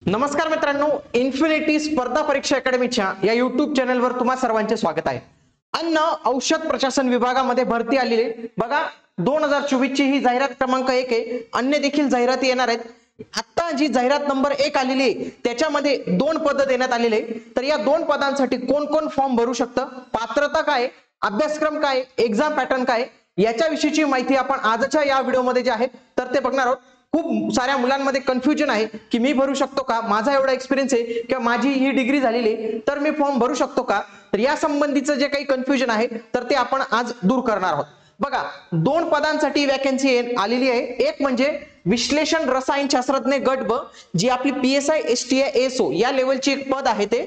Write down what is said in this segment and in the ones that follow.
नमस्कार मित्रांनो, इन्फिनिटी स्पर्धा परीक्षा अकॅडमीच्या या युट्यूब चॅनलवर तुम्हा सर्वांचे स्वागत आहे। अन्न औषध प्रशासन विभागामध्ये भरती आलेली बघा 2024 ची ही जाहिरात क्रमांक 1 आहे। अन्य देखील जाहिराती येणार आहेत। आता जी जाहिरात नंबर 1 आलेली आहे त्याच्यामध्ये 2 पद देण्यात आलेले, तर या 2 पदांसाठी कोण कोण फॉर्म भरू शकतं, पात्रता काय, अभ्यासक्रम काय, एक्झाम पॅटर्न काय, याच्याविषयीची माहिती आपण आजच्या या व्हिडिओमध्ये जे आहे तर ते बघणार आहोत। खूप साऱ्या मुलांमध्ये कन्फ्युजन आहे की मी भरू शकतो का, माझा एवढा एक्सपिरियन्स आहे किंवा माझी ही डिग्री झालेली आहे तर मी फॉर्म भरू शकतो का। तर या संबंधीचं जे काही कन्फ्युजन आहे तर ते आपण आज दूर करणार आहोत। बघा 2 पदांसाठी वॅकन्सी आलेली आहे। एक म्हणजे विश्लेषण रसायन शास्त्रज्ञ गट ब, जी आपली PSI STI ASO या लेवलची एक पद आहे ते।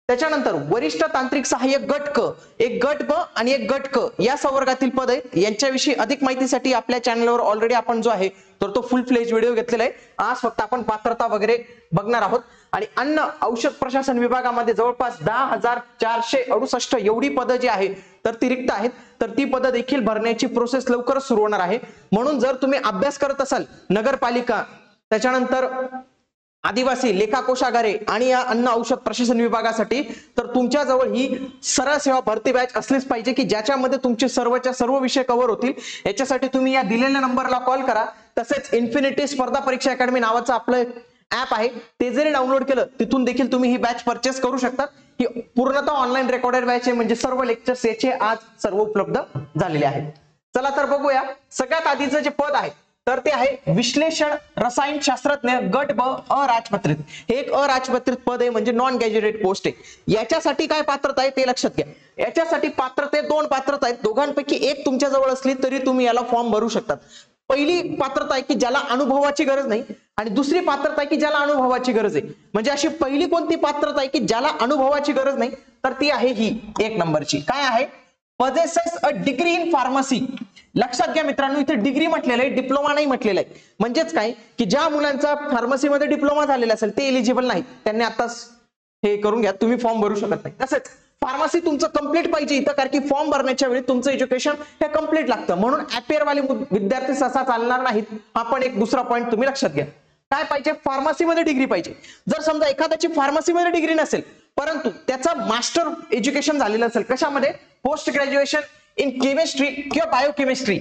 त्याच्यानंतर वरिष्ठ तांत्रिक सहाय्यक गट क, एक गट ब आणि एक गट क या संवर्गातील पद आहेत। यांच्याविषयी अधिक माहितीसाठी आपल्या चॅनलवर ऑलरेडी आपण जो आहे तर तो फुल फ्लेज व्हिडिओ घेतलेला आहे। आज फक्त आपण पात्रता वगैरे बघणार आहोत। आणि अन्न औषध प्रशासन विभागामध्ये जवळपास 10,468 एवढी पदं जी आहे तर ती रिक्त आहेत, तर ती पदं देखील भरण्याची प्रोसेस लवकरच सुरू होणार आहे। म्हणून जर तुम्ही अभ्यास करत असाल नगरपालिका, त्याच्यानंतर आदिवासी लेखा कोषागारे आणि या अन्न औषध प्रशासन विभागासाठी, तर तुमच्या जवळ ही सरळ सेवा भरती बॅच असलीच पाहिजे की ज्याच्यामध्ये तुमचे सर्वच्या सर्व विषय कव्हर होतील। याच्यासाठी तुम्ही या दिलेल्या नंबरला कॉल करा। तसेच इन्फिनिटी स्पर्धा परीक्षा अकॅडमी नावाचं आपलं ऍप आहे, ते जरी डाउनलोड केलं तिथून देखील तुम्ही ही बॅच परचेस करू शकता। ही पूर्णतः ऑनलाईन रेकॉर्डेड बॅच आहे, म्हणजे सर्व लेक्चर्स याचे आज सर्व उपलब्ध झालेले आहेत। चला तर बघूया। सगळ्यात आधीचं जे पद आहे तर ते आहे विश्लेषण रसायन शास्त्रज्ञ गट ब अराजपत्रित। हे एक अराजपत्रित पद आहे, म्हणजे नॉन गॅजेटेड पोस्ट आहे। याच्यासाठी काय पात्रता आहे ते लक्षात घ्या। याच्यासाठी पात्रते 2 पात्रता आहेत, दोघांपैकी एक तुमच्या जवळ असली तरी तुम्ही याला फॉर्म भरू शकतात। पहिली पात्रता आहे की ज्याला अनुभवाची गरज नाही, आणि दुसरी पात्रता आहे की ज्याला अनुभवाची गरज आहे। म्हणजे अशी पहिली कोणती पात्रता आहे की ज्याला अनुभवाची गरज नाही, तर ती आहे ही 1 नंबरची। काय आहे? possesses a degree in pharmacy। लक्षात घ्या मित्रांनो, इथे डिग्री म्हटलेलं आहे, डिप्लोमा नाही म्हटलेलं आहे। म्हणजेच काय की ज्या मुलांचा फार्मसीमध्ये डिप्लोमा झालेला असेल ते एलिजिबल नाही, त्यांनी आताच हे करून घ्या, तुम्ही फॉर्म भरू शकत नाही। तसेच फार्मसी तुमचं कंप्लीट पाहिजे इथं, कारण की फॉर्म भरण्याच्या वेळी तुमचं एज्युकेशन हे कंप्लीट लागतं, म्हणून अपियर वाले विद्यार्थी सहसा चालणार नाहीत। हा पण एक दुसरा पॉईंट तुम्ही लक्षात घ्या। काय पाहिजे? फार्मसीमध्ये डिग्री पाहिजे। जर समजा एखाद्याची फार्मसीमध्ये डिग्री नसेल परंतु त्याचा मास्टर एज्युकेशन झालेलं असेल, कशामध्ये? पोस्ट ग्रॅज्युएशन इन केमिस्ट्री किंवा बायोकेमिस्ट्री,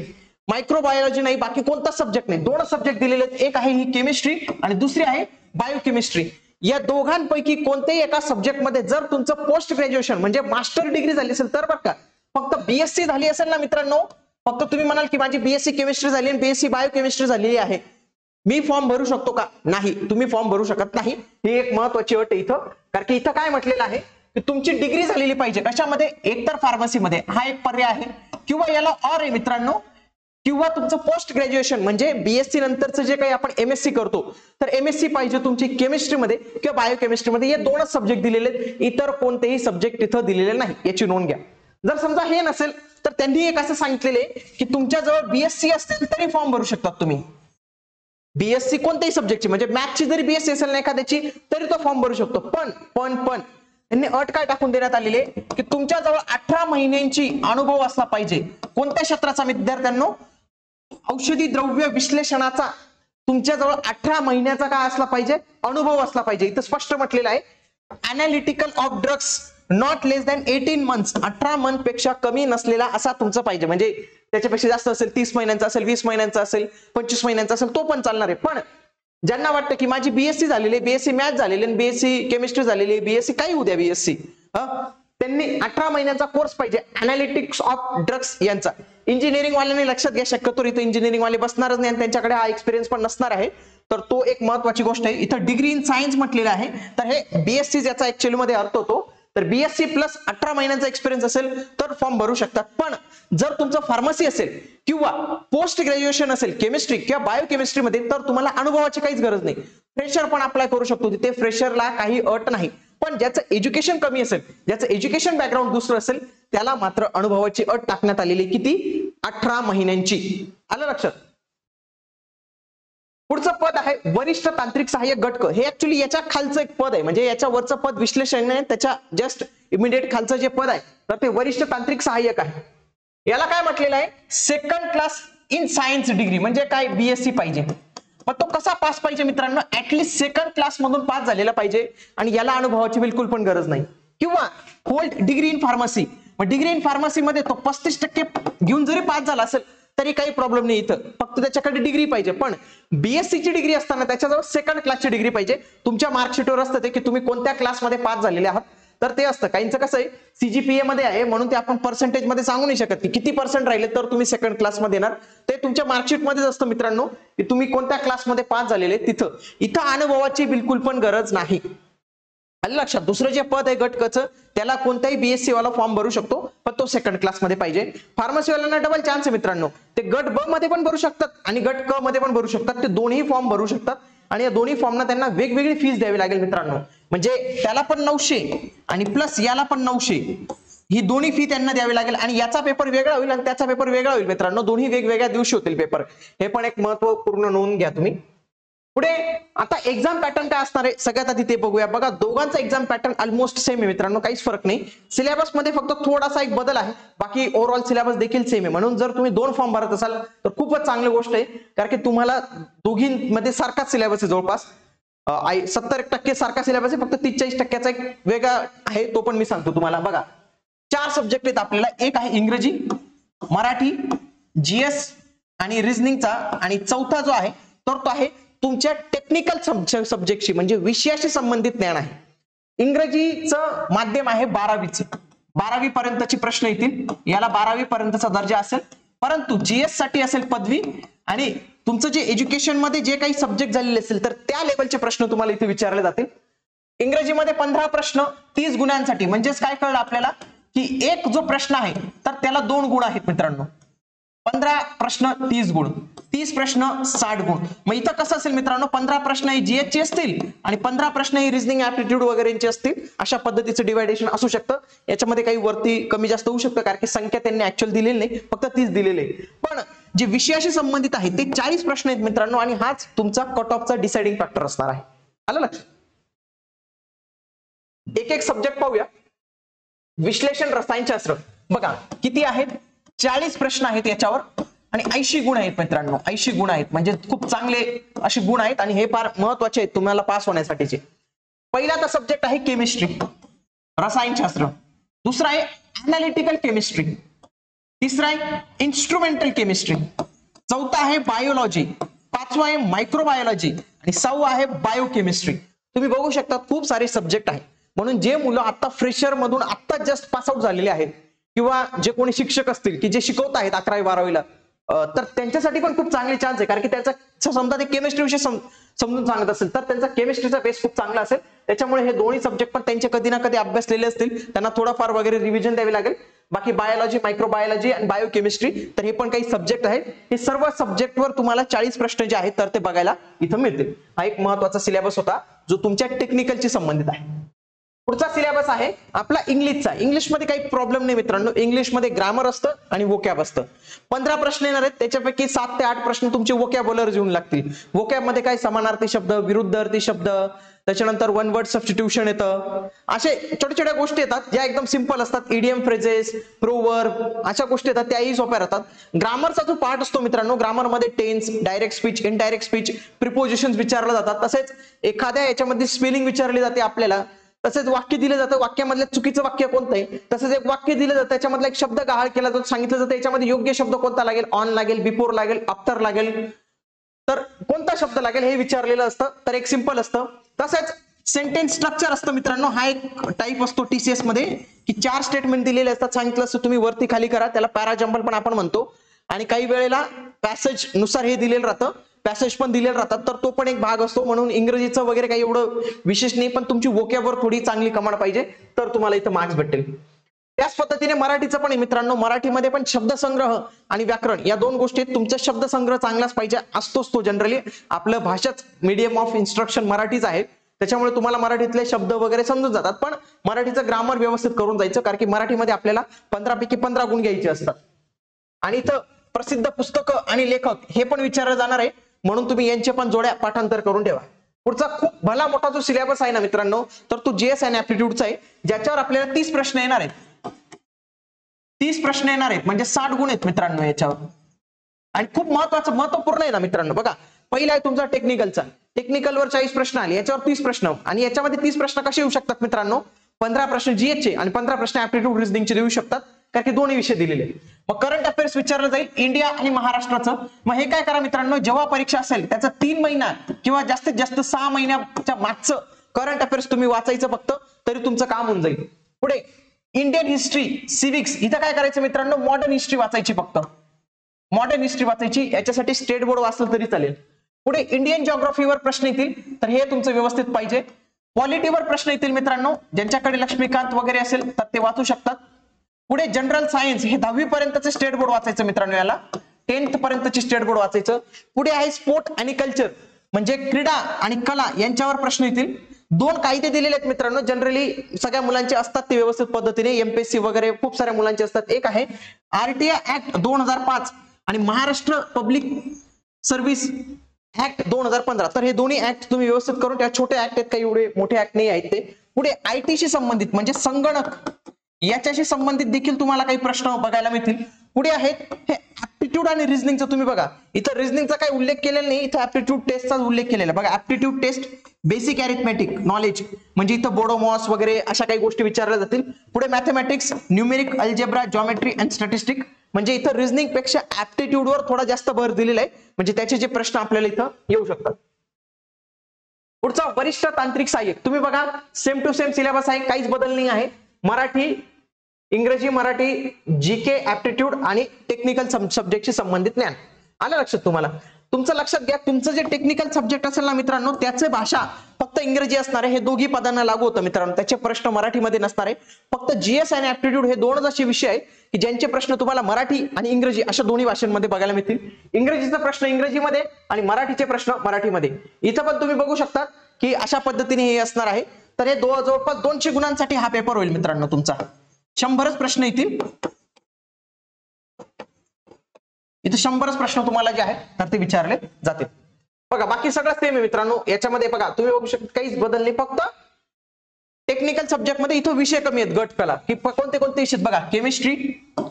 मायक्रोबायोलॉजी नाही, बाकी कोणता सब्जेक्ट नाही, 2 सब्जेक्ट दिलेले आहेत, एक आहे ही केमिस्ट्री आणि दुसरी आहे बायोकेमिस्ट्री। या दोघांपैकी कोणत्याही एका सब्जेक्ट मध्ये जर तुमचं पोस्ट ग्रॅज्युएशन म्हणजे मास्टर डिग्री झाली असेल तर बरं का, फक्त BSc झाली असेल ना मित्रांनो, फक्त तुम्ही म्हणाल की माझी BSc केमिस्ट्री झाली आणि BSc बायोकेमिस्ट्री झालेली आहे, मी फॉर्म भरू शकतो का? नाही, तुम्ही फॉर्म भरू शकत नाही। ही एक महत्त्वाची अट आहे इथं, कारण की इथं काय म्हटलेलं आहे की तुमची डिग्री झालेली पाहिजे। कशामध्ये? एकतर फार्मसीमध्ये, हा एक पर्याय आहे, किंवा याला और आहे मित्रांनो, किंवा तुमचं पोस्ट ग्रॅज्युएशन म्हणजे BSc नंतरचं जे काही आपण MSc करतो तर MSc पाहिजे तुमची केमिस्ट्रीमध्ये किंवा बायोकेमिस्ट्रीमध्ये। हे 2च सब्जेक्ट दिलेले आहेत, इतर कोणतेही सब्जेक्ट इथं दिलेले नाही, याची नोंद घ्या। जर समजा हे नसेल तर त्यांनी एक असं सांगितलेले की तुमच्याजवळ BSc असेल तरी फॉर्म भरू शकतात तुम्ही। BSc कोणत्याही सब्जेक्टची, म्हणजे मॅथची जरी BSc असेल ना एखाद्याची तरी तो फॉर्म भरू शकतो। पण त्यांनी अट काय टाकून देण्यात आलेली आहे की तुमच्याजवळ 18 महिन्यांची अनुभव असला पाहिजे। कोणत्या क्षेत्राचा विद्यार्थ्यांनो? औषधी द्रव्य विश्लेषणाचा तुमच्याजवळ 18 महिन्याचा काय असला पाहिजे? अनुभव असला पाहिजे। इथं स्पष्ट म्हटलेलं आहे analytical of drugs not less than 18 months, 18 month पेक्षा कमी नसलेला असा तुमचं पाहिजे। म्हणजे त्याच्यापेक्षा जास्त असेल, 30 महिन्यांचा असेल, 20 महिन्यांचा असेल, 25 महिन्यांचा असेल, तो पण चालणार आहे। पण ज्यांना वाटतं की माझी BSc झालेली, BSc मॅथ झालेली आणि BSc केमिस्ट्री झालेली, BSc काही उद्या BSc, त्यांनी 18 महिन्याचा कोर्स पाहिजे अनालिटिक्स ऑफ ड्रग्स यांचा। इंजिनिअरिंग वाल्यांनी लक्षात घ्या, शक्यतो इथं इंजिनिअरिंग वाले बसणारच नाही आणि त्यांच्याकडे हा एक्सपिरियन्स पण नसणार आहे, तर तो एक महत्वाची गोष्ट आहे। इथं डिग्री इन सायन्स म्हटलेलं आहे, तर हे BSc ज्याचा ऍक्च्युअली मध्ये अर्थ होतो, तर BSc प्लस 18 महिन्यांचा एक्सपिरियन्स असेल तर फॉर्म भरू शकतात। पण जर तुमचं फार्मसी असेल किंवा पोस्ट ग्रॅज्युएशन असेल केमिस्ट्री किंवा बायोकेमिस्ट्री मध्ये, तर तुम्हाला अनुभवाची काहीच गरज नाही, फ्रेशर पण अप्लाय करू शकतो, तिथे फ्रेशरला काही अट नाही। पण ज्याचं एज्युकेशन कमी असेल, ज्याचं एज्युकेशन बॅकग्राऊंड दुसरं असेल, त्याला मात्र अनुभवाची अट टाकण्यात आलेली, किती? 18 महिन्यांची। आलं लक्षात? पुढचं पद आहे वरिष्ठ तांत्रिक सहाय्यक गट क। हे ऍक्च्युअली याच्या खालचं एक पद आहे, म्हणजे याच्या वरचं पद विश्लेषण आहे, त्याच्या जस्ट इमिडिएट खालचं जे पद आहे तर ते वरिष्ठ तांत्रिक सहाय्यक आहे। याला काय म्हटलेलं आहे? Second class in science degree, म्हणजे काय? BSc पाहिजे। पण तो कसा पास पाहिजे मित्रांनो, ऍटलीस्ट सेकंड क्लास मधून पास झालेला पाहिजे आणि याला अनुभवाची बिलकुल पण गरज नाही. किंवा होल्ड डिग्री इन फार्मसी, मग डिग्री इन फार्मसी मध्ये तो 35% घेऊन जरी पास झाला असेल तरी काही प्रॉब्लेम नाही, इथं फक्त त्याच्याकडे डिग्री पाहिजे. पण बीएससी ची डिग्री असताना त्याच्याजवळ सेकंड क्लासची डिग्री पाहिजे. तुमच्या मार्कशीटवर असतं ते की तुम्ही कोणत्या क्लासमध्ये पास झालेले आहात, तर ते असतं. काहींचं कसं आहे सीजीपीए मध्ये आहे म्हणून ते आपण पर्सेंटेज मध्ये सांगू नाही शकत की किती पर्सेंट राहिले तर तुम्ही सेकंड क्लास मध्ये येणार. ते तुमच्या मार्कशीट मध्येच असतं मित्रांनो की तुम्ही कोणत्या क्लासमध्ये पास झालेले तिथं. इथं अनुभवाची बिलकुल पण गरज नाही. आलं लक्षात. दुसरं जे पद आहे गट क चं त्याला कोणताही बीएससी वाला फॉर्म भरू शकतो, पण तो सेकंड क्लास मध्ये पाहिजे. फार्मसी वाल्यांना डबल चान्स आहे मित्रांनो, ते गट ब मध्ये पण भरू शकतात आणि गट क मध्ये पण भरू शकतात. ते दोन्ही फॉर्म भरू शकतात आणि या दोन्ही फॉर्मना त्यांना वेगवेगळी फीस द्यावी लागेल मित्रांनो. म्हणजे त्याला पण 900 आणि प्लस याला पण 900 ही दोन्ही फी त्यांना द्यावी लागेल आणि याचा पेपर वेगळा होईल आणि त्याचा पेपर वेगळा होईल मित्रांनो. दोन्ही वेगवेगळ्या दिवशी होतील पेपर. हे पण एक महत्वपूर्ण नोंद घ्या तुम्ही. पुढे आता एक्झाम पॅटर्न काय असणार आहे सगळ्यात आधी ते बघूया. बघा दोघांचा एक्झाम पॅटर्न ऑलमोस्ट सेम आहे मित्रांनो, काहीच फरक नाही. सिलेबस मध्ये फक्त थोडासा एक बदल आहे, बाकी ओव्हरऑल सिलेबस देखील सेम आहे. म्हणून जर तुम्ही 2 फॉर्म भरत असाल तर खूपच चांगली गोष्ट आहे, कारण की तुम्हाला दोघींमध्ये सारखाच सिलेबस आहे जवळपास. 70% सारखा सिलेबस आहे, फक्त 30-40% एक वेगळा आहे, तो पण मी सांगतो तुम्हाला. बघा 4 सब्जेक्ट आहेत आपल्याला. एक आहे इंग्रजी, मराठी, जीएस आणि रिझनिंगचा, आणि चौथा जो आहे तर तो आहे तुमच्या टेक्निकल सब्जेक्टशी म्हणजे विषयाशी संबंधित ज्ञान आहे. इंग्रजीचं माध्यम आहे 12वीचं, 12वी पर्यंतचे प्रश्न येतील, याला 12वी पर्यंतचा दर्जा असेल. परंतु जीएस साठी असेल पदवी आणि तुमचं जे एज्युकेशन मध्ये जे काही सब्जेक्ट झालेले असेल तर त्या लेवलचे प्रश्न तुम्हाला इथे विचारले जातील. इंग्रजीमध्ये 15 प्रश्न 30 गुणांसाठी. म्हणजेच काय कळलं आपल्याला की एक जो प्रश्न आहे तर त्याला 2 गुण आहेत मित्रांनो. 15 प्रश्न 30 गुण, 30 प्रश्न 60 गुण. मग इथं कसं असेल मित्रांनो, 15 प्रश्न हे जीएस चे असतील आणि 15 प्रश्न हे रिझनिंग ऍप्टिट्यूड वगैरेचे असतील. अशा पद्धतीचं डिवायडेशन असू शकतं. याच्यामध्ये काही वरती कमी जास्त होऊ शकतं, कारण की संख्या त्यांनी ऍक्च्युअल दिलेली नाही, फक्त 30 दिलेले आहे. पण जे विषयाशी संबंधित आहे ते 40 प्रश्न आहेत मित्रांनो, आणि हाच तुमचा कट ऑफचा डिसाइडिंग फॅक्टर असणार आहे. आलं लक्षात. एक एक सब्जेक्ट पाहूया. विश्लेषण रसायनशास्त्र बघा किती आहेत, 40 प्रश्न आहेत याच्यावर आणि 80 गुण आहेत मित्रांनो. 80 गुण आहेत म्हणजे खूप चांगले असे गुण आहेत आणि हे फार महत्वाचे आहेत तुम्हाला पास होण्यासाठीचे. पहिला तर सब्जेक्ट आहे केमिस्ट्री, रसायनशास्त्र. दुसरा आहे अनालिटिकल केमिस्ट्री. तिसरा आहे इन्स्ट्रुमेंटल केमिस्ट्री. चौथा आहे बायोलॉजी. पाचवा आहे मायक्रोबायोलॉजी आणि 6वा आहे बायोकेमिस्ट्री. तुम्ही बघू शकता खूप सारे सब्जेक्ट आहेत. म्हणून जे मुलं आता फ्रेशर मधून आता जस्ट पास आउट झालेले आहेत किंवा जे कोणी शिक्षक असतील की जे शिकवत आहेत 11वी 12वीला, तर त्यांच्यासाठी पण खूप चांगले चान्स आहे. कारण की त्याचा समजा ते केमिस्ट्री विषय समजून सांगत असेल तर त्यांचा केमिस्ट्रीचा बेस खूप चांगला असेल. त्याच्यामुळे हे दोन्ही सब्जेक्ट पण त्यांचे कधी ना कधी अभ्यासलेले असतील, त्यांना थोडाफार वगैरे रिव्हिजन द्यावी लागेल. बाकी बायोलॉजी, मायक्रोबायोलॉजी आणि बायोकेमिस्ट्री तर हे पण काही सब्जेक्ट आहेत. हे सर्व सब्जेक्टवर तुम्हाला 40 प्रश्न जे आहेत तर ते बघायला इथं मिळतील. हा एक महत्वाचा सिलेबस होता जो तुमच्या टेक्निकलशी संबंधित आहे. पुढचा सिलेबस आहे आपला इंग्लिशचा. इंग्लिशमध्ये काही प्रॉब्लेम नाही मित्रांनो. इंग्लिशमध्ये ग्रामर असतं आणि वोकॅब असतं. 15 प्रश्न येणार आहेत, त्याच्यापैकी 7 ते 8 प्रश्न तुमचे वोकॅब्युलरी येऊन लागतील. वोकॅब मध्ये काय समानार्थी शब्द, विरुद्धार्थी शब्द, त्याच्यानंतर वन वर्ड सबस्टिट्यूशन येतं. असे छोट्या छोट्या गोष्टी येतात ज्या एकदम सिंपल असतात. इडियम फ्रेजेस, प्रोवर्ब अशा गोष्टी येतात, त्याही सोप्या राहतात. ग्रामरचा जो पार्ट असतो मित्रांनो, ग्रामरमध्ये tense, direct speech, indirect speech, prepositions विचारले जातात. तसेच एखाद्या याच्यामध्ये स्पेलिंग विचारली जाते आपल्याला. तसेच वाक्य दिलं जातं, वाक्यामधलं चुकीचं वाक्य कोणतं आहे. तसेच एक वाक्य दिलं जातं त्याच्यामधला एक शब्द गहाळ केला जातो, सांगितलं जातं याच्यामध्ये योग्य शब्द कोणता लागेल, ऑन लागेल, बिफोर लागेल, आफ्टर लागेल, तर कोणता शब्द लागेल हे विचारलेलं असतं. तर एक सिंपल असतं. तसेच सेंटेन्स स्ट्रक्चर असतं मित्रांनो. हा एक टाईप असतो टीसीएस मध्ये की 4 स्टेटमेंट दिलेले असतात. सांगितलं असतं तुम्ही वरती खाली करा, त्याला पॅराजंबल पण आपण म्हणतो. आणि काही वेळेला पॅसेज नुसार हे दिलेलं राहतं, पॅसेज पण दिलेले राहतात, तर तो पण एक भाग असतो. म्हणून इंग्रजीचं वगैरे काही एवढं विशेष नाही, पण तुमची वोकॅबवर थोडी चांगली कमांड पाहिजे तर तुम्हाला इथं मार्क्स भेटेल. त्याच पद्धतीने मराठीचं पण आहे मित्रांनो. मराठीमध्ये पण शब्दसंग्रह आणि व्याकरण या 2 गोष्टी आहेत. तुमचा शब्दसंग्रह चांगलाच पाहिजे, असतोच तो जनरली. आपलं भाषाच मीडियम ऑफ इन्स्ट्रक्शन मराठीच आहे, त्याच्यामुळे तुम्हाला मराठीतले शब्द वगैरे समजून जातात. पण मराठीचं ग्रामर व्यवस्थित करून जायचं, कारण की मराठीमध्ये आपल्याला 15 पैकी 15 गुण घ्यायचे असतात. आणि इथं प्रसिद्ध पुस्तकं आणि लेखक हे पण विचारलं जाणार आहे, म्हणून तुम्ही यांचे पण जोड्या पाठांतर करून ठेवा. पुढचा खूप भला मोठा जो सिलेबस आहे ना मित्रांनो, तर तो जीएस आणि ऍप्टिट्यूडचा आहे, ज्याच्यावर आपल्याला 30 प्रश्न येणार आहेत. 30 प्रश्न येणार आहेत म्हणजे 60 गुण आहेत मित्रांनो याच्यावर. आणि खूप महत्वाचं महत्वपूर्ण आहे ना मित्रांनो. बघा पहिला आहे तुमचा टेक्निकलचा, टेक्निकलवर 40 प्रश्न आले, याच्यावर 30 प्रश्न, आणि याच्यामध्ये 30 प्रश्न कसे येऊ शकतात मित्रांनो, 15 प्रश्न GH चे आणि 15 प्रश्न ऍप्टिट्यूड रिझनिंगचे देऊ शकतात, कारण की दोन्ही विषय दिलेले. मग करंट अफेअर्स विचारलं जाईल इंडिया आणि महाराष्ट्राचं. मग हे काय करा मित्रांनो, जेव्हा परीक्षा असेल त्याचा 3 महिना किंवा जास्तीत जास्त 6 महिन्याच्या मागचं करंट अफेअर्स तुम्ही वाचायचं फक्त, तरी तुमचं काम होऊन जाईल. पुढे इंडियन हिस्ट्री, सिव्हिक्स, इथं काय करायचं मित्रांनो, मॉडर्न हिस्ट्री वाचायची, फक्त मॉडर्न हिस्ट्री वाचायची, याच्यासाठी स्टेट बोर्ड वाचलं तरी चालेल. पुढे इंडियन जिओग्राफीवर प्रश्न येतील, तर हे तुमचं व्यवस्थित पाहिजे. पॉलिटीवर प्रश्न येतील मित्रांनो, ज्यांच्याकडे लक्ष्मीकांत वगैरे असेल तर ते वाचू शकतात. पुढे जनरल सायन्स, हे 10वी पर्यंतचे स्टेट बोर्ड वाचायचं मित्रांनो, याला 10th पर्यंतचे स्टेट बोर्ड वाचायचं. पुढे आहे स्पोर्ट आणि कल्चर, म्हणजे क्रीडा आणि कला यांच्यावर प्रश्न येतील. 2 कायदे दिलेले आहेत मित्रांनो, जनरली सगळ्या मुलांचे असतात ते व्यवस्थित पद्धतीने, MPSC वगैरे खूप साऱ्या मुलांचे असतात. एक आहे RTI ऍक्ट 2005 आणि महाराष्ट्र पब्लिक सर्व्हिस ऍक्ट 2015. तर हे दोन्ही ऍक्ट तुम्ही व्यवस्थित करून, त्या छोटे ऍक्ट आहेत, काही एवढे मोठे ऍक्ट नाही आहेत ते. पुढे IT शी संबंधित, म्हणजे संगणक याच्याशी संबंधित देखील तुम्हाला काही प्रश्न बघायला मिळतील. पुढे आहेत हे ऍप्टिट्यूड आणि रिझनिंगचं. तुम्ही बघा इथं रिझनिंगचा काही उल्लेख केलेला नाही, इथं ऍप्टिट्यूड टेस्टचा उल्लेख केलेला बघा. Aptitude test basic arithmetic knowledge, म्हणजे इथं बोडोमॉस वगैरे अशा काही गोष्टी विचारल्या जातील. पुढे mathematics, numeric, algebra, geometry and statistic, म्हणजे इथं रिझनिंग पेक्षा ऍप्टिट्यूड वर थोडा जास्त भर दिलेला आहे, म्हणजे त्याचे जे प्रश्न आपल्याला इथं येऊ शकतात. पुढचा वरिष्ठ तांत्रिक सहाय्यक, तुम्ही बघा सेम टू सेम सिलेबस आहे, काहीच बदल नाही आहे. मराठी, इंग्रजी, मराठी, GK, ऍप्टिट्यूड आणि टेक्निकल सब्जेक्टशी संबंधित ज्ञान. आलं लक्षात तुम्हाला? तुमचं लक्षात घ्या, तुमचं जे टेक्निकल सब्जेक्ट असेल ना मित्रांनो, त्याचे भाषा फक्त इंग्रजी असणार आहे, हे दोघी पदांना लागू होतं मित्रांनो, त्याचे प्रश्न मराठीमध्ये नसणार आहे. फक्त GS आणि ऍप्टिट्यूड हे 2च असे विषय आहेत की ज्यांचे प्रश्न तुम्हाला मराठी आणि इंग्रजी अशा दोन्ही भाषांमध्ये बघायला मिळतील. इंग्रजीचा प्रश्न इंग्रजीमध्ये आणि मराठीचे प्रश्न मराठीमध्ये. इथं पण तुम्ही बघू शकता की अशा पद्धतीने हे असणार आहे. तर हे जवळपास 200 गुणांसाठी हा पेपर होईल मित्रांनो तुमचा. 100च प्रश्न येतील इथे, 100च प्रश्न तुम्हाला जे आहेत तर ते विचारले जातील. बघा बाकी सगळं सेम आहे मित्रांनो. याच्यामध्ये बघा तुम्ही बघू शकता काहीच बदल नाही, फक्त टेक्निकल सब्जेक्ट मध्ये इथं विषय कमी आहेत. गट कला की कोणते कोणते विषय बघा, chemistry,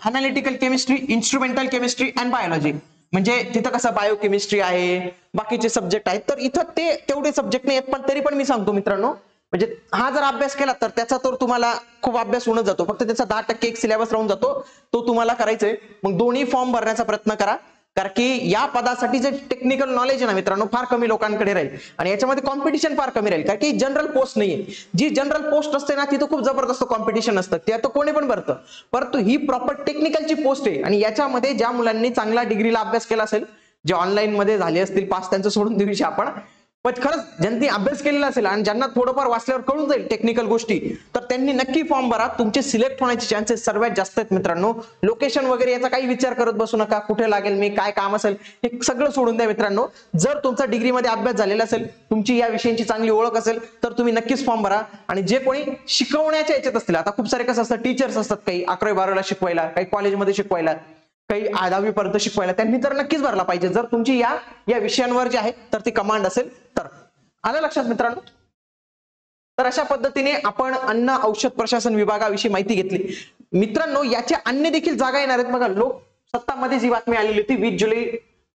analytical chemistry, instrumental chemistry and biology, म्हणजे तिथं कसं बायोकेमिस्ट्री आहे, बाकीचे सब्जेक्ट आहेत. तर इथं ते तेवढे सब्जेक्ट नाही आहेत, पण तरी पण मी सांगतो मित्रांनो, म्हणजे हा जर अभ्यास केला तर त्याचा तर तुम्हाला खूप अभ्यास होऊन जातो, फक्त त्याचा 10% एक सिलेबस राहून जातो, तो तुम्हाला करायचा आहे. मग दोन्ही फॉर्म भरण्याचा प्रयत्न करा, कारण की या पदासाठी जे टेक्निकल नॉलेज आहे ना मित्रांनो, फार कमी लोकांकडे राहील आणि याच्यामध्ये कॉम्पिटिशन फार कमी राहील, कारण की जनरल पोस्ट नाहीये. जी जनरल पोस्ट असते ना तिथं खूप जबरदस्त कॉम्पिटिशन असतं, ते आता कोणी पण भरतं, परंतु ही प्रॉपर टेक्निकलची पोस्ट आहे. आणि याच्यामध्ये ज्या मुलांनी चांगला डिग्रीला अभ्यास केला असेल, जे ऑनलाईन मध्ये झाले असतील पास, त्यांचं सोडून देऊ आपण, पण खरंच ज्यांनी अभ्यास केलेला असेल आणि ज्यांना थोडंफार वाचल्यावर कळून जाईल टेक्निकल गोष्टी, तर त्यांनी नक्की फॉर्म भरा. तुमचे सिलेक्ट होण्याचे चान्सेस सर्वात जास्त आहेत मित्रांनो. लोकेशन वगैरे याचा काही विचार करत बसू नका, कुठे लागेल मी, काय काम असेल, हे सगळं सोडून द्या मित्रांनो. जर तुमचा डिग्रीमध्ये अभ्यास झालेला असेल, तुमची या विषयांची चांगली ओळख असेल, तर तुम्ही नक्कीच फॉर्म भरा. आणि जे कोणी शिकवण्याच्या याच्यात असतील, आता खूप सारे कसं असतं, टीचर्स असतात, काही 11वी-12वीला शिकवायला, काही कॉलेजमध्ये शिकवायला, काही 10वी पर्यंत शिकवायला, त्यांनी तर नक्कीच भरला पाहिजे, जर तुमची या विषयांवर जे आहे तर ती कमांड असेल तर. आलं लक्षात मित्रांनो? तर अशा पद्धतीने आपण अन्न औषध प्रशासन विभागाविषयी माहिती घेतली मित्रांनो. याच्या अन्य देखील जागा येणार आहेत. बघा लोकसत्तामध्ये जी बातमी आलेली होती 20 जुलै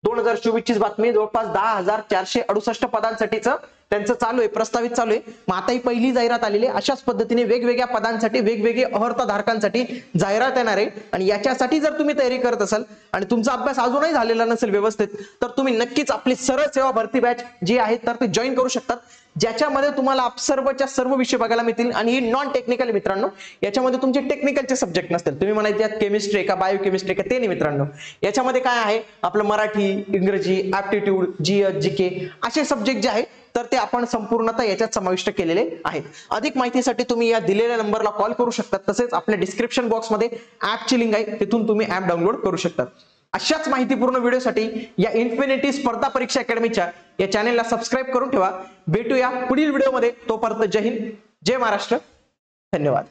2024 ची बातमी, जवळपास 10,468 पदांसाठीच त्यांचं चालू आहे, प्रस्तावित चालू आहे. मग आता ही पहिली जाहिरात आलेली आहे. अशाच पद्धतीने वेगवेगळ्या पदांसाठी वेगवेगळे अर्हताधारकांसाठी जाहिरात येणार आहे. आणि याच्यासाठी जर तुम्ही तयारी करत असाल आणि तुमचा अभ्यास अजूनही झालेला नसेल व्यवस्थित, तर तुम्ही नक्कीच आपली सरळ सेवा भरती बॅच जी आहे तर ते जॉईन करू शकतात, ज्याच्यामध्ये तुम्हाला सर्वच्या सर्व विषय बघायला मिळतील. आणि ही नॉन टेक्निकल मित्रांनो, याच्यामध्ये तुमचे टेक्निकलचे सब्जेक्ट नसतील. तुम्ही म्हणायचे यात केमिस्ट्री का बायोकेमिस्ट्री का, ते नाही मित्रांनो. याच्यामध्ये काय आहे, आपलं मराठी, इंग्रजी, ऍप्टिट्यूड, GS, GK असे सब्जेक्ट जे आहेत तर ते आपण संपूर्णतः याच्यात समाविष्ट केलेले आहेत. अधिक माहितीसाठी तुम्ही या दिलेल्या नंबरला कॉल करू शकता. तसेच आपल्या डिस्क्रिप्शन बॉक्समध्ये ऍपची लिंक आहे, तिथून तुम्ही ऍप डाउनलोड करू शकता. अशाच माहितीपूर्ण व्हिडिओसाठी या इन्फिनिटी स्पर्धा परीक्षा अकॅडमीच्या या चॅनेलला सबस्क्राईब करून ठेवा. भेटूया पुढील व्हिडिओमध्ये. तोपर्यंत जय हिंद, जय महाराष्ट्र, धन्यवाद.